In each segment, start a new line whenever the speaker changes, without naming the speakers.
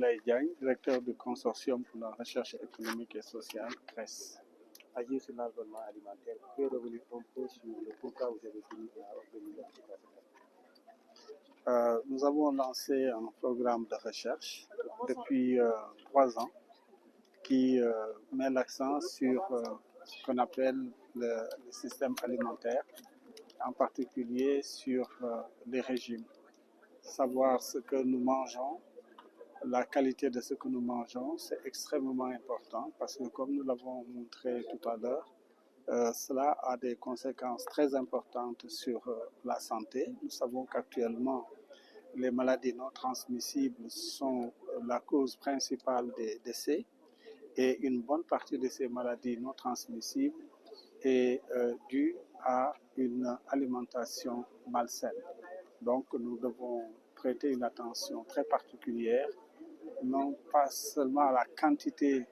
Abdoulaye Diagne, directeur du consortium pour la recherche économique et sociale, CRES.
Agir sur l'environnement alimentaire, peut revenir un peu sur le pourquoi vous avez fini à organiser
Nous avons lancé un programme de recherche depuis 3 ans qui met l'accent sur ce qu'on appelle le système alimentaire, en particulier sur les régimes. Savoir ce que nous mangeons, la qualité de ce que nous mangeons, c'est extrêmement important parce que comme nous l'avons montré tout à l'heure, cela a des conséquences très importantes sur la santé. Nous savons qu'actuellement, les maladies non transmissibles sont la cause principale des décès et une bonne partie de ces maladies non transmissibles est due à une alimentation malsaine. Donc nous devons prêter une attention très particulière, non pas seulement à la quantité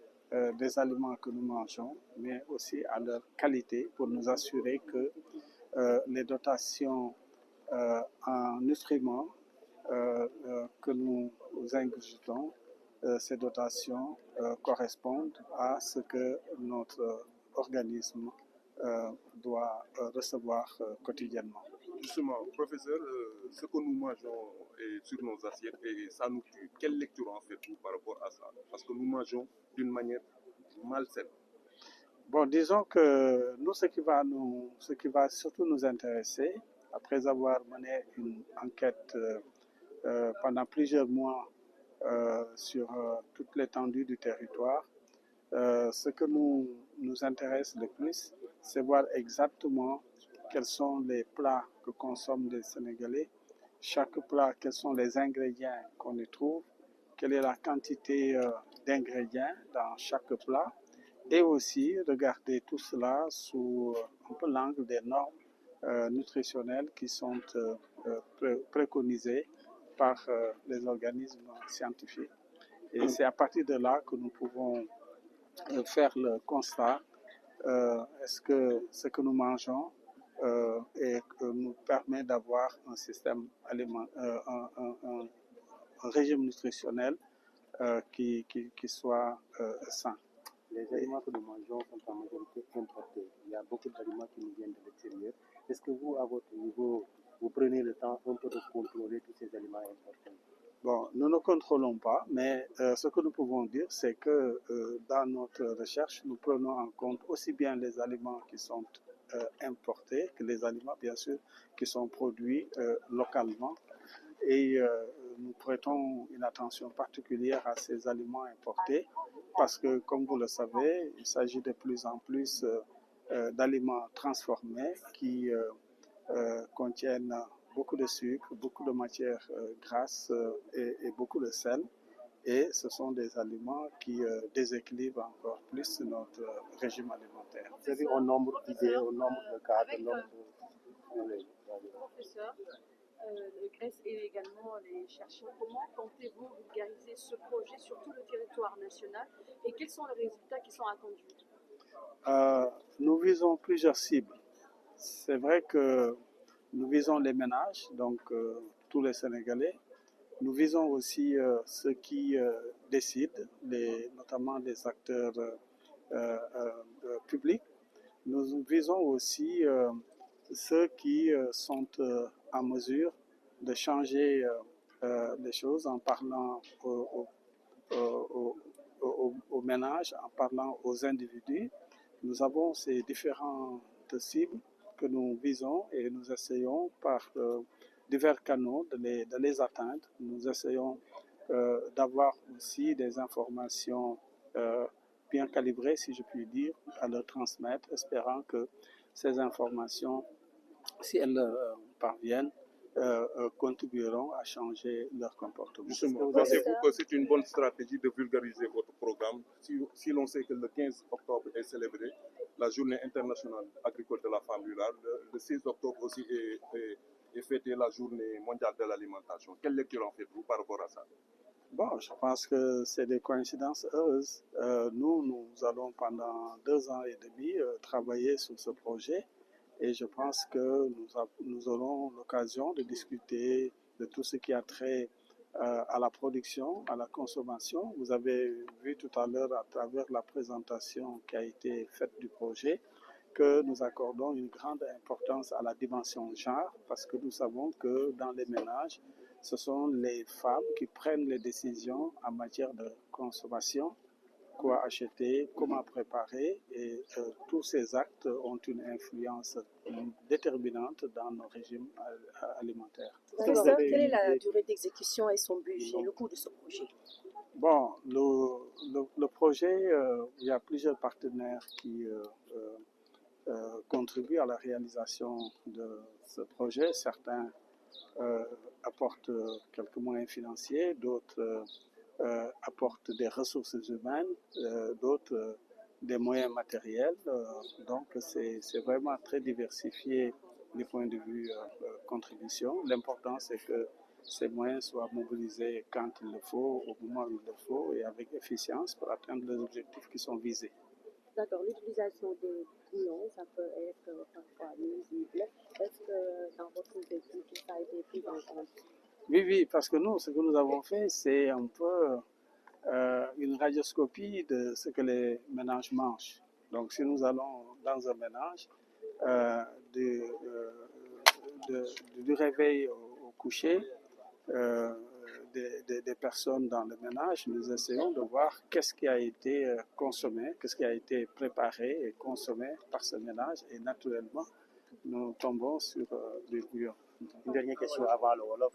des aliments que nous mangeons, mais aussi à leur qualité pour nous assurer que les dotations en nutriments que nous ingurgitons, ces dotations correspondent à ce que notre organisme doit recevoir quotidiennement.
Justement, professeur, ce que nous mangeons est sur nos assiettes et ça nous tue. Quelle lecture en faites-vous par rapport à ça? Parce que nous mangeons d'une manière malsaine.
Bon, disons que nous, ce qui va surtout nous intéresser, après avoir mené une enquête pendant plusieurs mois sur toute l'étendue du territoire, ce que nous intéresse le plus, c'est voir exactement quels sont les plats que consomment les Sénégalais, chaque plat, quels sont les ingrédients qu'on y trouve, quelle est la quantité d'ingrédients dans chaque plat, et aussi regarder tout cela sous un peu l'angle des normes nutritionnelles qui sont préconisées par les organismes scientifiques. Et c'est à partir de là que nous pouvons faire le constat, est-ce que ce que nous mangeons et que nous permet d'avoir un système un régime nutritionnel qui soit sain.
Les aliments que nous mangeons sont en majorité importés. Il y a beaucoup d'aliments qui nous viennent de l'extérieur. Est-ce que vous, à votre niveau, vous prenez le temps un peu de contrôler tous ces aliments importés?
Bon, nous ne contrôlons pas, mais ce que nous pouvons dire, c'est que dans notre recherche, nous prenons en compte aussi bien les aliments qui sont importés que les aliments, bien sûr, qui sont produits localement. Et nous prêtons une attention particulière à ces aliments importés parce que, comme vous le savez, il s'agit de plus en plus d'aliments transformés qui contiennent beaucoup de sucre, beaucoup de matières grasses et beaucoup de sel. Et ce sont des aliments qui déséquilibrent encore plus notre régime alimentaire.
C'est-à-dire au nombre d'idées, au nombre de cas, au nombre de...
Professeur, le CRES et également les chercheurs, comment comptez-vous vulgariser ce projet sur tout le territoire national et quels sont les résultats qui sont attendus?
Nous visons plusieurs cibles. C'est vrai que nous visons les ménages, donc tous les Sénégalais. Nous visons aussi ceux qui décident, notamment les acteurs publics. Nous visons aussi ceux qui sont en mesure de changer les choses en parlant aux ménages, en parlant aux individus. Nous avons ces différentes cibles que nous visons et nous essayons par divers canaux de les atteindre. Nous essayons d'avoir aussi des informations bien calibrées, si je puis dire, à leur transmettre, espérant que ces informations, si elles parviennent, contribueront à changer leur comportement.
Justement, pensez-vous que c'est une bonne stratégie de vulgariser votre programme si l'on sait que le 15 octobre est célébré la journée internationale agricole de la femme rurale, le 16 octobre aussi est fêtée la journée mondiale de l'alimentation. Quelle lecture en faites-vous par rapport à ça?
Bon, je pense que c'est des coïncidences heureuses. Nous allons pendant 2 ans et demi travailler sur ce projet et je pense que nous aurons l'occasion de discuter de tout ce qui a trait à la production, à la consommation. Vous avez vu tout à l'heure à travers la présentation qui a été faite du projet que nous accordons une grande importance à la dimension genre parce que nous savons que dans les ménages, ce sont les femmes qui prennent les décisions en matière de consommation, quoi acheter, comment préparer et tous ces actes ont une influence déterminante dans nos régimes alimentaires.
Professeur, quelle est la durée d'exécution et son budget, le coût de ce projet?
Bon, le projet, il y a plusieurs partenaires qui contribuent à la réalisation de ce projet. Certains apportent quelques moyens financiers, d'autres apportent des ressources humaines, d'autres des moyens matériels. Donc c'est vraiment très diversifié du point de vue contribution. L'important c'est que ces moyens soient mobilisés quand il le faut, au moment où il le faut et avec efficience pour atteindre les objectifs qui sont visés.
D'accord, l'utilisation des bouillons, ça peut être parfois nuisible. Est-ce que dans votre objectif, ça a été pris en compte?
Oui, parce que nous, ce que nous avons fait, c'est un peu une radioscopie de ce que les ménages mangent. Donc, si nous allons dans un ménage, du réveil au coucher, des personnes dans le ménage, nous essayons de voir qu'est-ce qui a été consommé, qu'est-ce qui a été préparé et consommé par ce ménage. Et naturellement, nous tombons sur des bouillons.
Une dernière question avant le Wolof.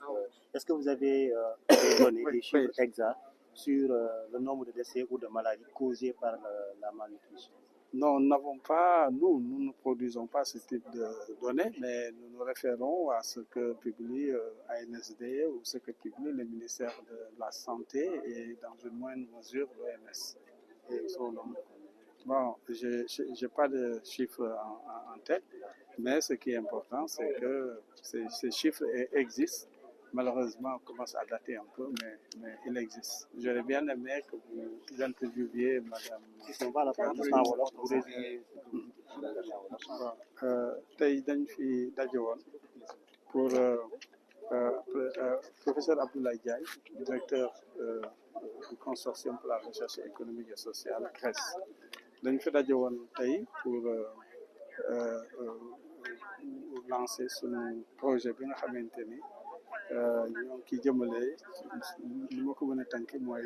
Est-ce que vous avez des données, des chiffres exacts sur le nombre de décès ou de maladies causées par la malnutrition?
Non, nous ne produisons pas ce type de données, mais nous nous référons à ce que publie ANSD ou ce que publie le ministère de la Santé et dans une moindre mesure l'OMS. Bon, je n'ai pas de chiffres en tête, mais ce qui est important, c'est que ces chiffres existent. Malheureusement, on commence à dater un peu, mais il existe. J'aurais bien aimé que vous interviewiez Madame. Tey dañ fi daje woon pour professeur Abdoulaye Diagne, directeur du consortium pour la recherche économique et sociale CRES. dañ fi daje woon tey pour lancer suñu projet bi nga xamante ni ñoo ngi ciy jëmale li ma ko mën a tànk mooy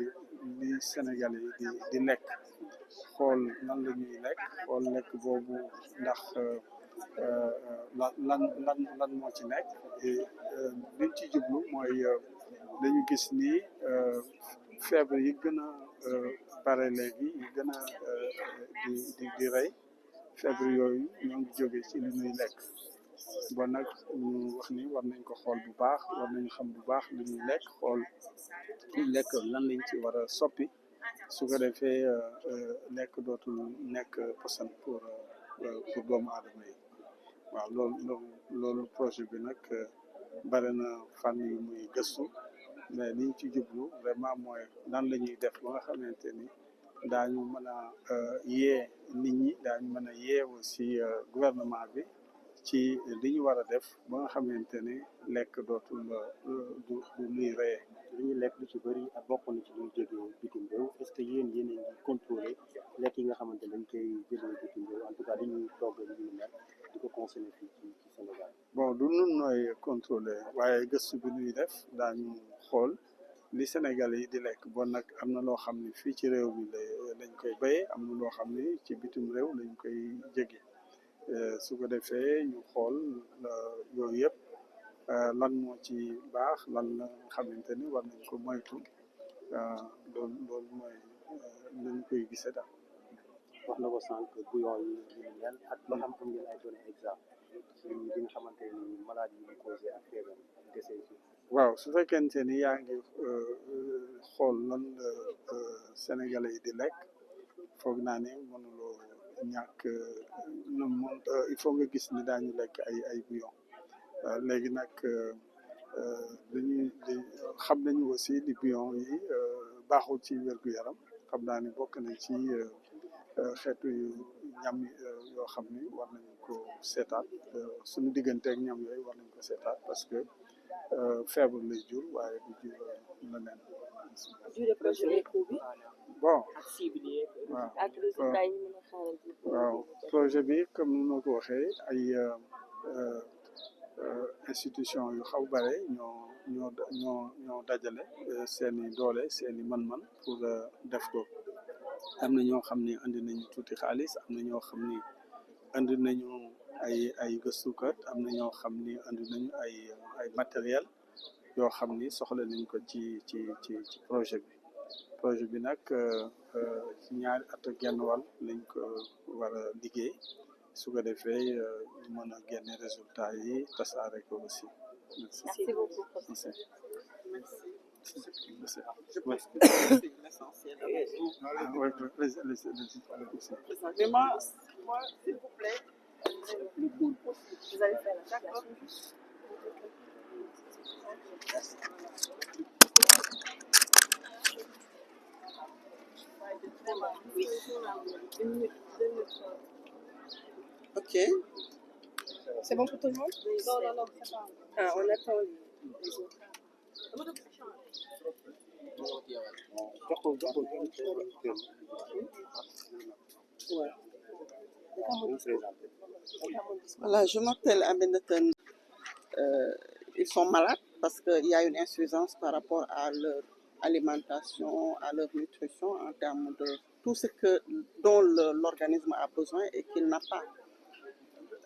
li Sénégalais yi di lekk xool nan la ñuy lekk xool lekk boobu ndax lan moo ci nekk et liñ ci jublu mooy dañu gis ni feebar yi gën a bare léegi yi gën a di rey feebar yooyu ñoo ngi jóge ci li ñuy lekk bon nag ñu wax ni war nañ ko xool bu baax war nañu xam bu baax li ñuy lekk xool lekk lan lañ ci war a soppi su ko defee lekk dootul nekk posan pour doomu aadama yi waaw loolu projet bi nag bare na fànn yu muy gëstu mais liñ ci jublu vraiment mooy nan la ñuy def ba nga xamante ni daañu mën a yee nit ñi daañu mën a yee aussi gouvernement bi ci li ñu war a def ba nga xamante ni lekk dootul du luy reyee.
li ñuy lekk lu ci bëri ak bokk na ci luy jógee bitim réew est-ce que yéen a ngi contrôler lekk yi nga xamante ne dañ koy jëlee bitim réew en tout cas li ñuy togg ñu mel di ko consommer fii ci Sénégal.
bon du nun nooy contrôler waaye gëstu bi ñuy def daañu xool li Sénégalais yi di lekk bon nag am na loo xam ne fii ci réew mi lañ koy béyee am na loo xam ne ci bitim réew lañ koy jege su ko defee ñu xool yooyu yëpp lan moo ci baax lan la xamante ni war nañ ko moytu loolu mooy lañ koy gisee daal.
wax na ko sànq bouillon yi ñu mel ak ba xam ngeen ay données exactes ci li nga xamante ni maladie yi causé ak feebar décès yi.
waaw su fekkente ni yaa ngi xool lan la Sénégalais yi di lekk foog naa ne mënuloo ñàkk il faut nga gis ni daañu lekk ay bouillon léegi nag xam nañu aussi ni bouillon yi baaxul ci wér-gu-yaram xam naa ni bokk na ci xeetu ñam yoo xam ni war nañu ko seetaat suñu digganteeg ñam yooyu war nañu ko seetaat parce que feebar lay jur waaye du jur leneen.
durée projet bi coût bi
Bon
ak cible yi
waaw
ak résultat yi ñu mën a xaaral ci
waaw projet bi comme ni ma ko waxee ay institution yu xaw bare ñoo dajale seeni doole seeni man-man pour def ko. am na ñoo xam ni andi nañu tuuti xaalis am na ñoo xam ni andi nañu ay gëstukat am na ñoo xam ni andi nañu ay matériel yoo xam ni soxla nañ ko ci projet bi nag ci ñaari at ak genn wàll lañ ko war a liggéey su ko defee ñu mën a génne résultat yi tasaare ko aussi.
Merci beaucoup.
Merci. Merci.
Je pense que c'est l'essentiel.
Mais moi, s'il vous plaît, le plus court possible. Vous allez faire la d'accord. Oui.
Ok.
C'est bon pour tout le monde? Non, c'est pas. Ah, on attend les autres.
Voilà, je m'appelle Aminata. Ils sont malades parce qu'il y a une insuffisance par rapport à leur alimentation, à leur nutrition en termes de tout ce dont l'organisme a besoin et qu'il n'a pas.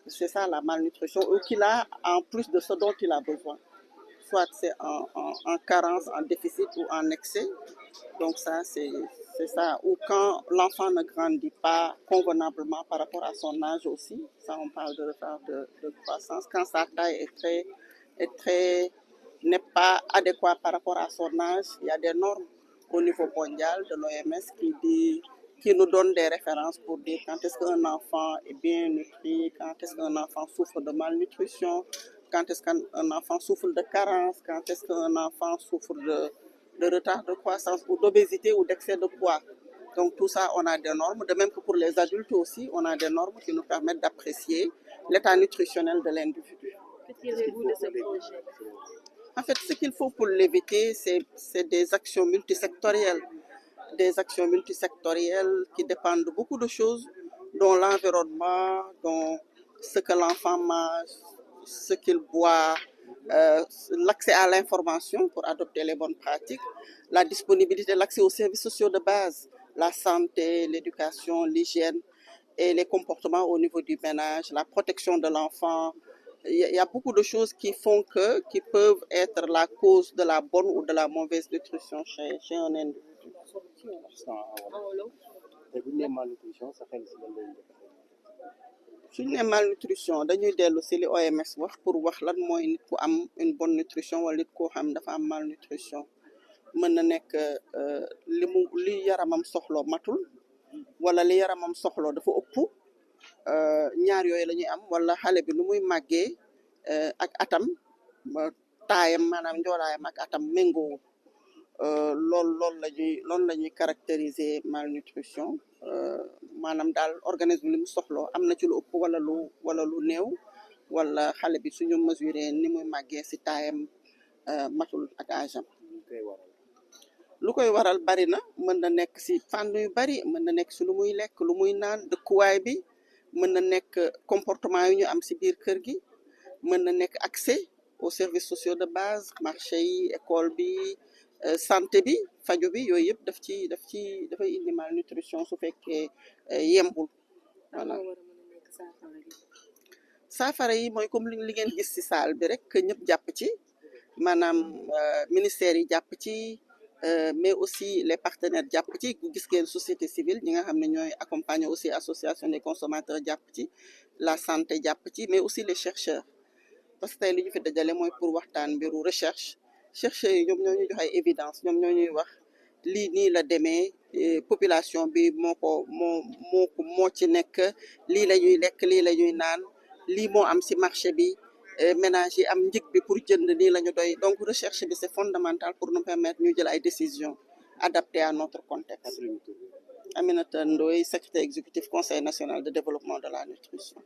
C'est ça la malnutrition, ou qu'il a en plus de ce dont il a besoin. Soit c'est en carence, en déficit ou en excès. Donc ça, c'est ça. Ou quand l'enfant ne grandit pas convenablement par rapport à son âge aussi. Ça, on parle de retard de croissance. Quand sa taille n'est pas adéquate par rapport à son âge, il y a des normes au niveau mondial de l'OMS qui nous donne des références pour dire quand est-ce qu'un enfant est bien nutri, quand est-ce qu'un enfant souffre de malnutrition, quand est-ce qu'un enfant souffre de carence, quand est-ce qu'un enfant souffre de retard de croissance ou d'obésité ou d'excès de poids. Donc tout ça, on a des normes. De même que pour les adultes aussi, on a des normes qui nous permettent d'apprécier l'état nutritionnel de l'individu.
Que tirez-vous de ce projet?
En fait, ce qu'il faut pour l'éviter, c'est des actions multisectorielles. Des actions multisectorielles qui dépendent de beaucoup de choses, dont l'environnement, dont ce que l'enfant mange, ce qu'il boit, l'accès à l'information pour adopter les bonnes pratiques, la disponibilité, l'accès aux services sociaux de base, la santé, l'éducation, l'hygiène et les comportements au niveau du ménage, la protection de l'enfant. Il y a beaucoup de choses qui peuvent être la cause de la bonne ou de la mauvaise nutrition chez un individu. suñu ne malnutrition dañuy dellu si li OMS wax pour wax lan mooy nit ku am une bonne nutrition wala nit koo xam dafa am malnutrition mën na nekk li yaramam soxloo matul wala li yaramam soxloo dafa ëpp ñaar yooyu la ñuy am wala xale bi nu muy màggee ak atam taayam maanaam njoolaayam ak atam méngoo loolu la ñuy caractériser malnutrition maanaam daal organisme li mu soxloo am na ci lu ëpp wala lu néew wala xale bi suñu mesurer ni muy màggee si taayam matul ak âge-am lu koy waral bari na mën na nekk si fànn yu bari mën na nekk si lu muy lekk lu muy naan dëkkuwaay bi mën na nekk comportement yu ñu am si biir kër gi mën na nekk accès aux services sociaux de base marché yi école bi santé bi faju bi yooyu yëpp dafay indi malnutrition su fekkee yembul voilà saafara yi mooy comme li ngeen gis ci salle bi rek ñëpp jàpp ci maanaam ministère yi jàpp ci mais aussi les partenaires jàpp ci gis ngeen société civile ñi nga xam ne ñooy accompagner aussi association des consommateurs jàpp ci la santé jàpp ci mais aussi les chercheurs parce que tey li ñu fi dajale mooy pour waxtaan mbiru recherche chercheurs yi ñoom ñoo ñuy jox ay évidence ñoom ñoo ñuy wax lii nii la demee population bi moo ci nekk lii la ñuy lekk lii la ñuy naan lii moo am ci marché bi ménage yi am njëg bi pour jënd nii la ñu doy donc recherche bi c'est fondamental pour nous permettre ñu jël ay décisions adaptées à notre contexte. Aminata Ndoye, secrétaire exécutif Conseil national de développement de la nutrition.